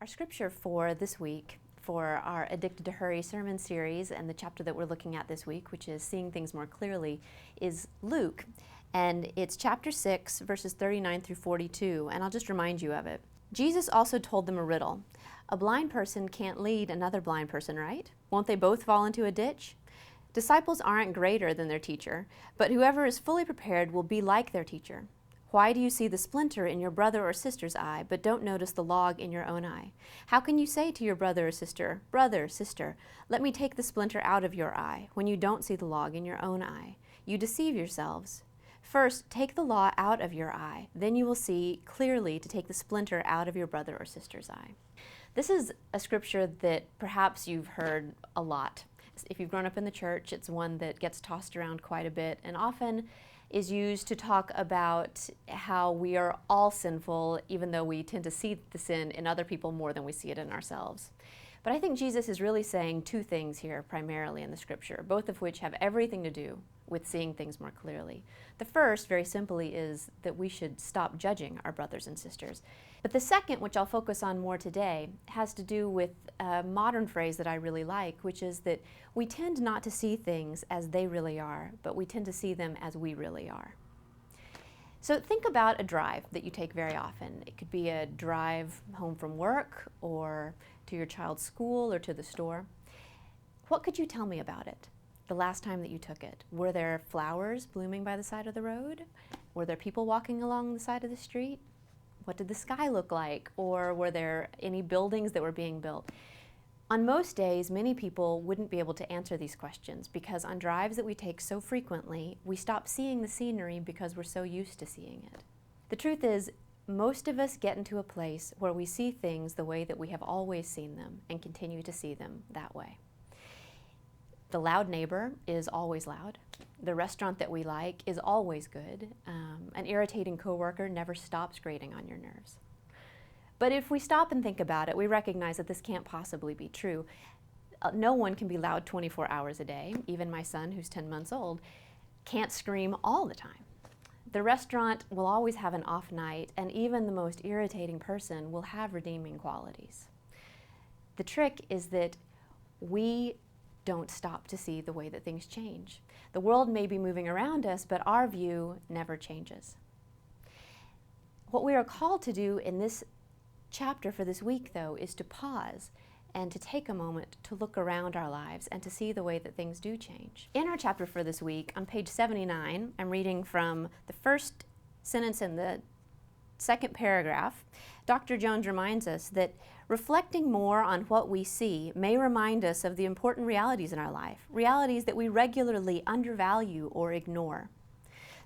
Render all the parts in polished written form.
Our scripture for this week, for our Addicted to Hurry sermon series, and the chapter that we're looking at this week, which is Seeing Things More Clearly, is Luke. And it's chapter 6, verses 39 through 42, and I'll just remind you of it. Jesus also told them a riddle. A blind person can't lead another blind person, right? Won't they both fall into a ditch? Disciples aren't greater than their teacher, but whoever is fully prepared will be like their teacher. Why do you see the splinter in your brother or sister's eye, but don't notice the log in your own eye? How can you say to your brother or sister, "Brother, sister, let me take the splinter out of your eye," when you don't see the log in your own eye? You deceive yourselves. First, take the log out of your eye, then you will see clearly to take the splinter out of your brother or sister's eye. This is a scripture that perhaps you've heard a lot. If you've grown up in the church, it's one that gets tossed around quite a bit and often is used to talk about how we are all sinful, even though we tend to see the sin in other people more than we see it in ourselves. But I think Jesus is really saying two things here primarily in the scripture, both of which have everything to do with seeing things more clearly. The first, very simply, is that we should stop judging our brothers and sisters. But the second, which I'll focus on more today, has to do with a modern phrase that I really like, which is that we tend not to see things as they really are, but we tend to see them as we really are. So think about a drive that you take very often. It could be a drive home from work or to your child's school or to the store. What could you tell me about it the last time that you took it? Were there flowers blooming by the side of the road? Were there people walking along the side of the street? What did the sky look like? Or were there any buildings that were being built? On most days, many people wouldn't be able to answer these questions because on drives that we take so frequently, we stop seeing the scenery because we're so used to seeing it. The truth is, most of us get into a place where we see things the way that we have always seen them and continue to see them that way. The loud neighbor is always loud. The restaurant that we like is always good. An irritating coworker never stops grating on your nerves. But if we stop and think about it, we recognize that this can't possibly be true. No one can be loud 24 hours a day. Even my son, who's 10 months old, can't scream all the time. The restaurant will always have an off night, and even the most irritating person will have redeeming qualities. The trick is that we don't stop to see the way that things change. The world may be moving around us, but our view never changes. What we are called to do in this chapter for this week, though, is to pause and to take a moment to look around our lives and to see the way that things do change. In our chapter for this week, on page 79, I'm reading from the first sentence in the second paragraph. Dr. Jones reminds us that reflecting more on what we see may remind us of the important realities in our life, realities that we regularly undervalue or ignore.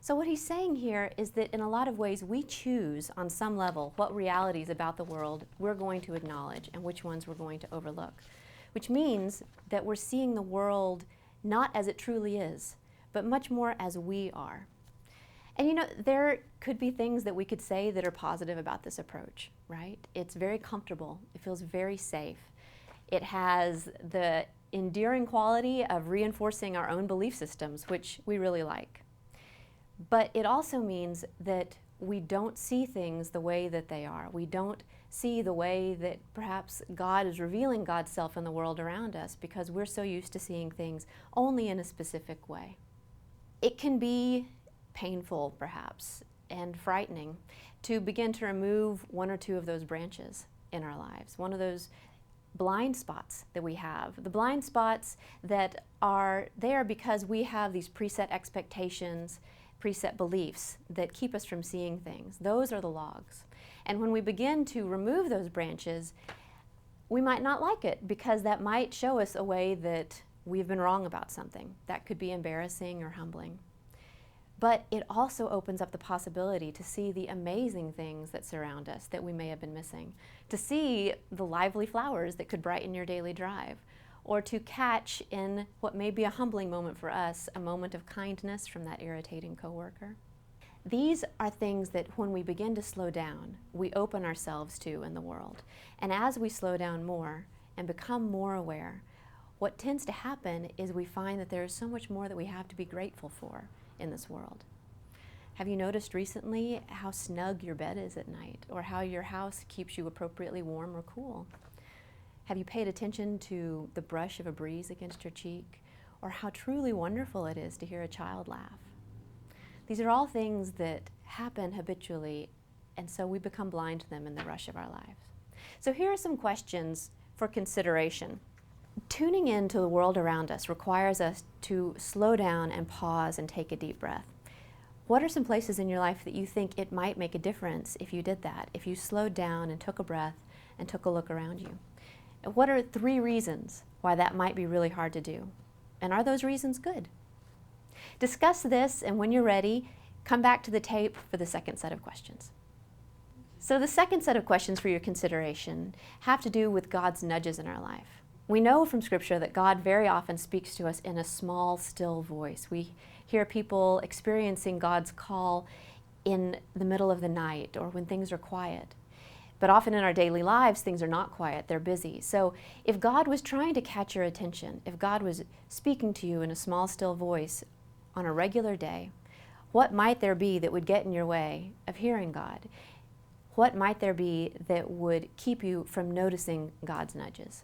So what he's saying here is that in a lot of ways we choose on some level what realities about the world we're going to acknowledge and which ones we're going to overlook, which means that we're seeing the world not as it truly is, but much more as we are. And you know, there could be things that we could say that are positive about this approach, right? It's very comfortable. It feels very safe. It has the endearing quality of reinforcing our own belief systems, which we really like. But it also means that we don't see things the way that they are. We don't see the way that perhaps God is revealing God's self in the world around us because we're so used to seeing things only in a specific way. It can be painful, perhaps, and frightening to begin to remove one or two of those branches in our lives, one of those blind spots that we have, the blind spots that are there because we have these preset expectations, preset beliefs that keep us from seeing things. Those are the logs. And when we begin to remove those branches, we might not like it because that might show us a way that we've been wrong about something. That could be embarrassing or humbling. But it also opens up the possibility to see the amazing things that surround us that we may have been missing, to see the lively flowers that could brighten your daily drive, or to catch in what may be a humbling moment for us, a moment of kindness from that irritating coworker. These are things that when we begin to slow down, we open ourselves to in the world. And as we slow down more and become more aware, what tends to happen is we find that there is so much more that we have to be grateful for in this world. Have you noticed recently how snug your bed is at night, or how your house keeps you appropriately warm or cool? Have you paid attention to the brush of a breeze against your cheek, or how truly wonderful it is to hear a child laugh? These are all things that happen habitually, and so we become blind to them in the rush of our lives. So here are some questions for consideration. Tuning into the world around us requires us to slow down and pause and take a deep breath. What are some places in your life that you think it might make a difference if you did that, if you slowed down and took a breath and took a look around you? And what are 3 reasons why that might be really hard to do? And are those reasons good? Discuss this, and when you're ready, come back to the tape for the second set of questions. So the second set of questions for your consideration have to do with God's nudges in our life. We know from Scripture that God very often speaks to us in a small, still voice. We hear people experiencing God's call in the middle of the night or when things are quiet. But often in our daily lives, things are not quiet, they're busy. So if God was trying to catch your attention, if God was speaking to you in a small, still voice on a regular day, what might there be that would get in your way of hearing God? What might there be that would keep you from noticing God's nudges?